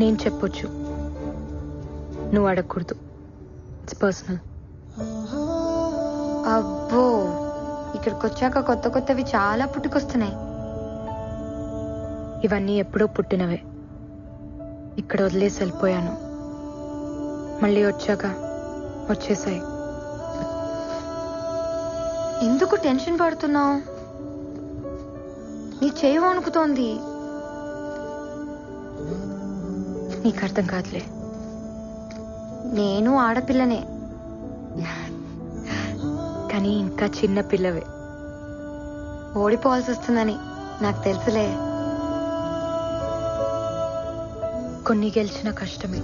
నేను చెప్పొచ్చు, నువ్వు అడగకూడదు. It's personal. అబ్బో, ఇక్కడికి వచ్చాక కొత్త కొత్తవి చాలా పుట్టుకొస్తున్నాయి. ఇవన్నీ ఎప్పుడో పుట్టినవే. ఇక్కడ వదిలేసి వెళ్ళిపోయాను, మళ్ళీ వచ్చాక వచ్చేసాయి. ఎందుకు టెన్షన్ పడుతున్నావు? నీ చేయి వణుకుతోంది. నీకు అర్థం కాదులే. నేను ఆడపిల్లనే, కానీ ఇంకా చిన్న పిల్లవే. ఓడిపోవాల్సి వస్తుందని నాకు తెలుసులే. కొన్ని గెలిచిన కష్టమే.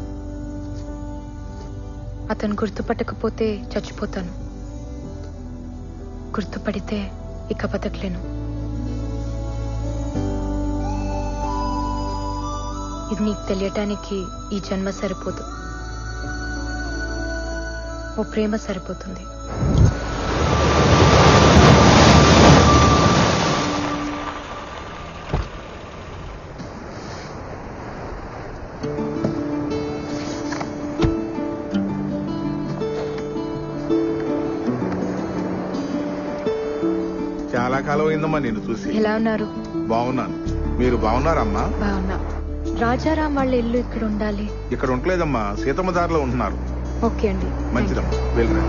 అతను గుర్తుపట్టకపోతే చచ్చిపోతాను, గుర్తుపడితే ఇక బతకలేను. ఇది నీకు తెలియటానికి ఈ జన్మ సరిపోదు, ఓ ప్రేమ సరిపోతుంది. చాలా కాలం అయిందమ్మా నేను చూసి. ఎలా ఉన్నారు? బాగున్నాను, మీరు బాగున్నారమ్మా? బాగున్నా. రాజారాం వాళ్ళ ఇల్లు ఇక్కడ ఉండాలి. ఇక్కడ ఉండలేదమ్మా, సీతమ్మ దారిలో ఉంటున్నారు. ఓకే అండి, మంచిదమ్మా, వెళ్ళరా.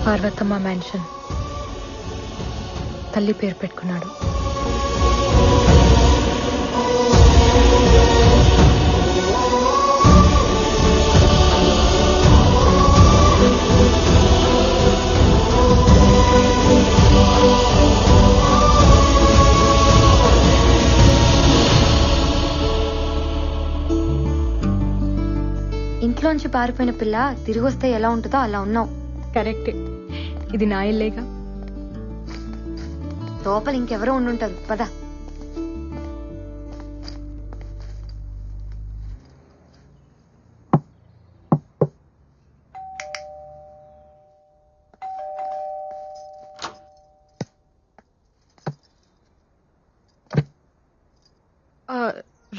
పార్వతమ్మ మ్యాన్షన్. తల్లి పేరు పెట్టుకున్నాడు. ఇంట్లోంచి పారిపోయిన పిల్ల తిరిగి వస్తే ఎలా ఉంటుందో అలా ఉన్నావు. కరెక్టే, ఇది నా ఇల్లేగా. లోపల ఇంకెవరో ఉండుంటారు, పద.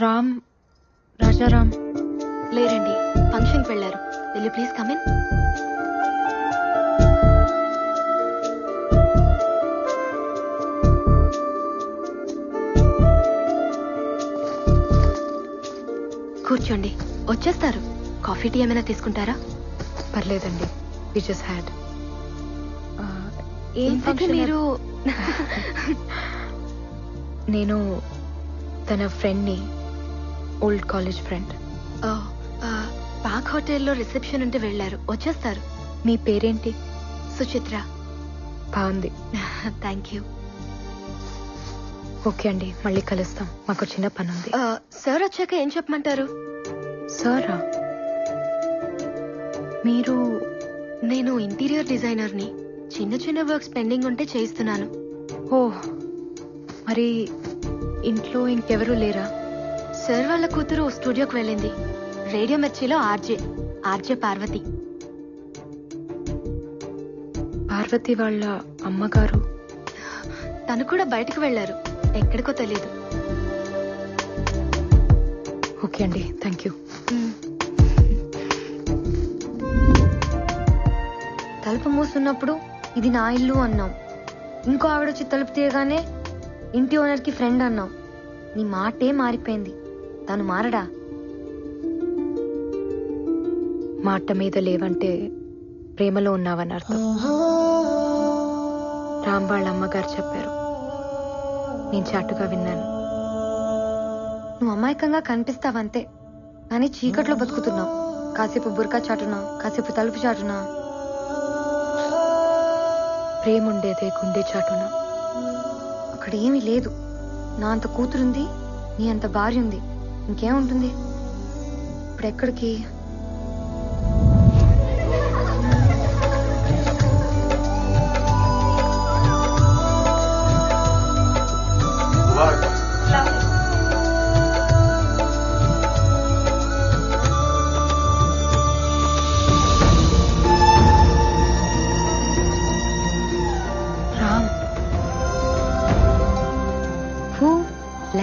రామ్, రాజారాం లేరండి, ఫంక్షన్కి వెళ్ళారు. Will you please come in? కూర్చోండి, వచ్చేస్తారు. కాఫీ టీ ఏమైనా తీసుకుంటారా? పర్లేదండి, వి జస్ట్ హ్యాడ్. ఏంటంటే మీరు నేను తన ఫ్రెండ్ని, ఓల్డ్ కాలేజ్ ఫ్రెండ్. పాక్ హోటల్లో రిసెప్షన్ ఉంటే వెళ్ళారు, వచ్చేస్తారు. మీ పేరేంటి? సుచిత్ర. బాగుంది. Thank you. ఓకే అండి, మళ్ళీ కలుస్తాం, మాకు చిన్న పని ఉంది. సార్ వచ్చాక ఏం చెప్పమంటారు? సారా? మీరు? నేను ఇంటీరియర్ డిజైనర్ని. చిన్న చిన్న వర్క్స్ పెండింగ్ ఉంటే చేయిస్తున్నాను. ఓ, మరి ఇంట్లో ఇంకెవరూ లేరా? సార్ వాళ్ళ కూతురు స్టూడియోకి వెళ్ళింది. రేడియో మిర్చిలో ఆర్జే పార్వతి. పార్వతి వాళ్ళ అమ్మగారు? తను కూడా బయటకు వెళ్లారు, ఎక్కడికో తెలియదు. ఓకే అండి, థ్యాంక్ యూ. తలుపు మూసున్నప్పుడు ఇది నా ఇల్లు అన్నాం. ఇంకో ఆవిడొచ్చి తలుపు తీయగానే ఇంటి ఓనర్కి ఫ్రెండ్ అన్నాం. నీ మాటే మారిపోయింది. తను మారడా? మాట మీద లేవంటే ప్రేమలో ఉన్నావని అర్థం. రామ్ వాళ్ళ అమ్మగారు చెప్పారు, నేను చాటుగా విన్నాను. నువ్వు అమాయకంగా కనిపిస్తావంతే, కానీ చీకట్లో బతుకుతున్నావు. కాసేపు బుర్కా చాటునా, కాసేపు తలుపు చాటునా. ప్రేమ ఉండేదే గుండె చాటున. అక్కడ ఏమీ లేదు. నా అంత కూతురుంది, నీ అంత భార్య ఉంది, ఇంకేముంటుంది? ఇప్పుడు ఎక్కడికి?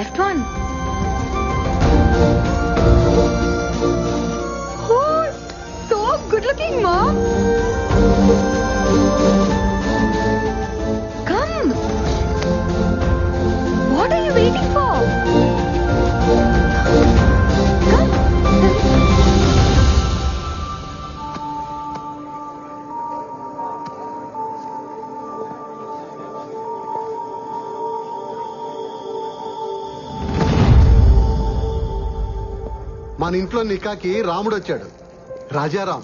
left one. Oh, so good looking, Mom. Come. What are you waiting for? Come. మన ఇంట్లో నికాకి రాముడు వచ్చాడు, రాజారాం.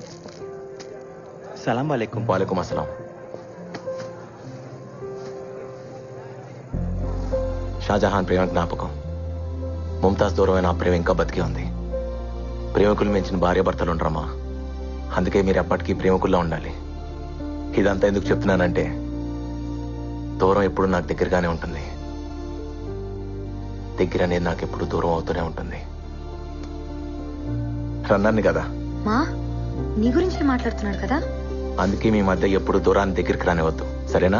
సలాం వాలేకుం. వాలేకుం అస్సలాం. షాజహాన్ ప్రేమ జ్ఞాపకం. ముంతాజ్ దూరమైన ఆ ప్రేమ ఇంకా బతికి ఉంది. ప్రేమికులు మించిన భార్యాభర్తలు ఉండరమ్మా. అందుకే మీరు ఎప్పటికీ ప్రేమికుల్లో ఉండాలి. ఇదంతా ఎందుకు చెప్తున్నానంటే దూరం ఎప్పుడు నాకు దగ్గరగానే ఉంటుంది. దగ్గర అనేది నాకు ఎప్పుడు దూరం అవుతూనే ఉంటుంది. రన్నాన్ని కదా, మా నీ గురించి మాట్లాడుతున్నాడు కదా. అందుకే మీ మధ్య ఎప్పుడు దూరాన్ని దగ్గరికి రానివద్దు, సరేనా?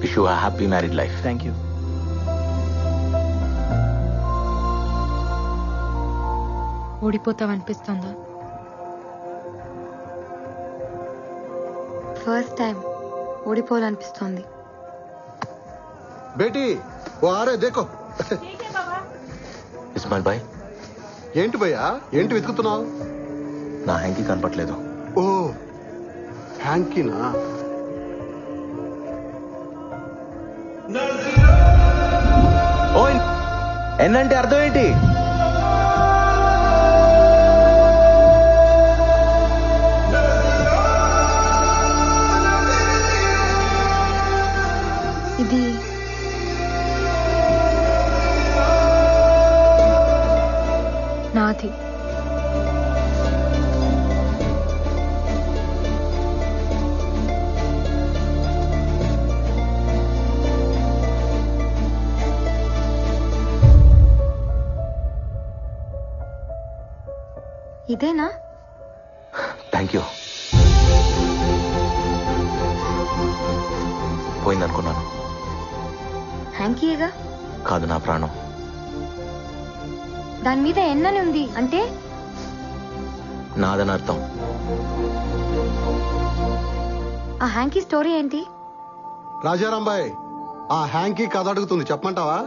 Wish you happy married life. Thank you. ఓడిపోతావనిపిస్తుందా? ఫస్ట్ టైం ఓడిపోవాలనిపిస్తోంది. బేటీ ఓ ఆరే దేకో. ఇస్మాయిల్ భాయ్, ఏంటి భయ్యా, ఏంటి వెతుకుతున్నావు? నా హ్యాంకీ కనపట్లేదు. ఓ హ్యాంకీనా? ఓయ్, ఎన్నంటే అర్థం ఏంటి? ఇది నాది. ఇదేనా? Thank you. పోయిందనుకున్నాను. హ్యాంకీయేగా. కాదు, నా ప్రాణం. దాని మీద ఎన్నని ఉంది అంటే నాదని అర్థం. ఆ హ్యాంకీ స్టోరీ ఏంటి? రాజారాం బాయ్, ఆ హ్యాంకీ కథ అడుగుతుంది, చెప్పమంటావా?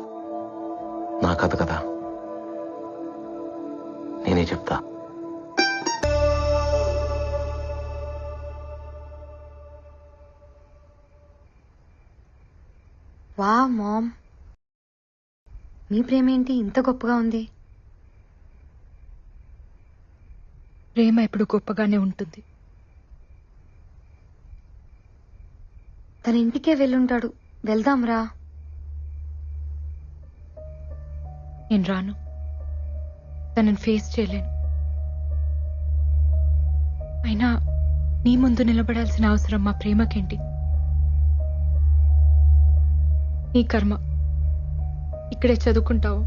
నా కథ కదా, నేనే చెప్తా. వా మామ్, మీ ప్రేమ ఏంటి ఇంత గొప్పగా ఉంది? ప్రేమ ఎప్పుడు గొప్పగానే ఉంటుంది. తన ఇంటికే వెళ్ళుంటాడు, వెళ్దాంరా. నేను రాను. తనని ఫేస్ చేయలేను. అయినా నీ ముందు నిలబడాల్సిన అవసరం మా ప్రేమకేంటి? నీ కర్మ. ఇక్కడే చదువుకుంటావు,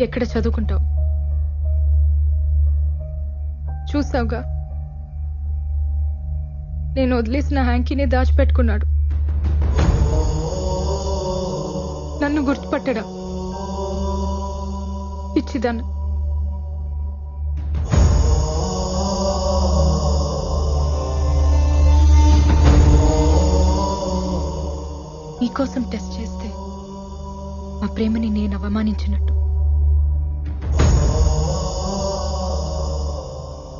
ఎక్కడ చదువుకుంటావు చూసావుగా. నేను వదిలేసిన హ్యాంకీని దాచిపెట్టుకున్నాడు. నన్ను గుర్తుపట్టడా? పిచ్చిదాన్ని. నీకోసం టెస్ట్ చేస్తే మా ప్రేమని నేను అవమానించినట్టు,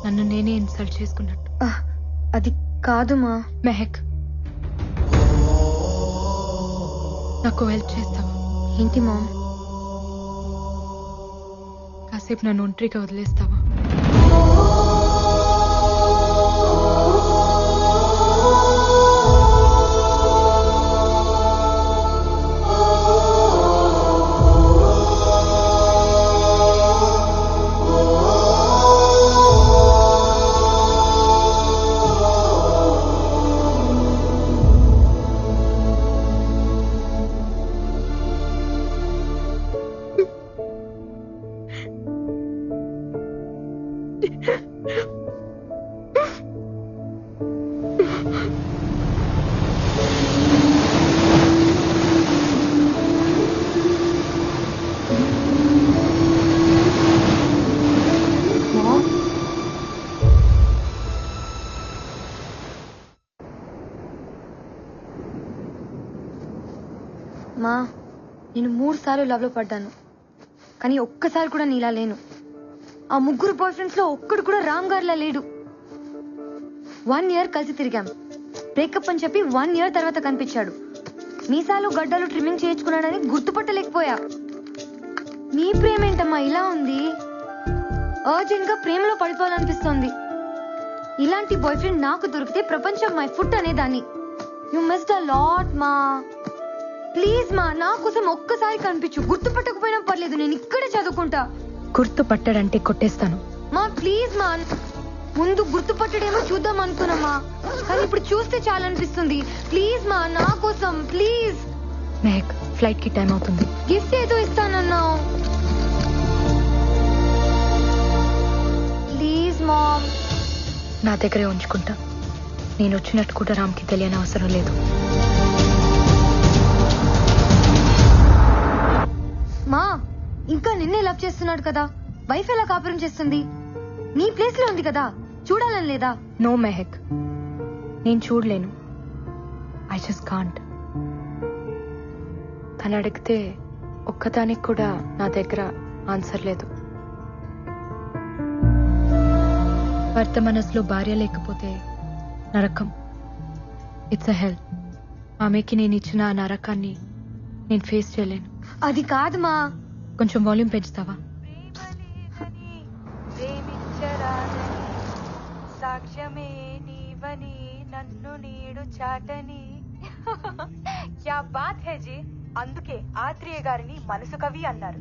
నన్ను నేనే ఇన్సల్ట్ చేసుకున్నట్టు. అది కాదు మా. మెహక్, నాకు హెల్ప్ చేస్తావా? ఏంటి మామ్? కాసేపు నన్ను ఒంటరిగా వదిలేస్తావా? మా నేను 3 సార్లు లవ్ లో పడ్డాను, కానీ ఒక్కసారి కూడా నీలా లేను. ఆ 3 బాయ్ ఫ్రెండ్స్ లో ఒక్కడు కూడా రామ్ గారిలా లేడు. 1 ఇయర్ కలిసి తిరిగాం. బ్రేకప్ అని చెప్పి 1 ఇయర్ తర్వాత కనిపించాడు. మీసాలు గడ్డలు ట్రిమ్మింగ్ చేయించుకున్నాడని గుర్తుపట్టలేకపోయా. మీ ప్రేమ ఏంటమ్మా ఇలా ఉంది? అర్జెంట్ గా ప్రేమలో పడిపోవాలనిపిస్తోంది. ఇలాంటి బాయ్ ఫ్రెండ్ నాకు దొరికితే ప్రపంచం మై ఫుట్ అనేదాన్ని. యు మిస్డ్ అ లాట్ మా. ప్లీజ్ మా, నా కోసం ఒక్కసారి కనిపించు. గుర్తుపట్టకపోయినా పర్లేదు, నేను ఇక్కడే చదువుకుంటా. గుర్తుపట్టాడంటే కొట్టేస్తాను. మా ప్లీజ్ మా, ముందు గుర్తుపట్టడేమో చూద్దాం అనుకున్నామా, కానీ ఇప్పుడు చూస్తే చాలా అనిపిస్తుంది. ప్లీజ్ మా, నా కోసం ప్లీజ్. మెహక్, ఫ్లైట్ కి టైం అవుతుంది. గిఫ్ట్ ఏదో ఇస్తానన్నావు. Please ma'am. నా దగ్గరే ఉంచుకుంటా. నేను వచ్చినట్టు కూడా రామ్కి తెలియని అవసరం లేదు. మా, ఇంకా నిన్నే లవ్ చేస్తున్నాడు కదా, వైఫ్ ఎలా కాపురం చేస్తుంది? నీ ప్లేస్ లో ఉంది కదా, చూడాలని లేదా? నో మెహక్, నేను చూడలేను. I just can't. తను అడిగితే ఒక్కదానికి కూడా నా దగ్గర ఆన్సర్ లేదు. భర్త మనసులో భార్య లేకపోతే నరకం. ఇట్స్ అ హెల్. ఆమెకి నేను ఇచ్చిన ఆ నరకాన్ని నేను ఫేస్ చేయలేను. అది కాదు మా. కొంచెం వాల్యూమ్ పెంచుతావా? సాక్ష్యమే నీవని నన్ను నీడు చాటని. క్యా బాత్ హే జీ. అందుకే ఆత్రేయ గారిని మనసు కవి అన్నారు.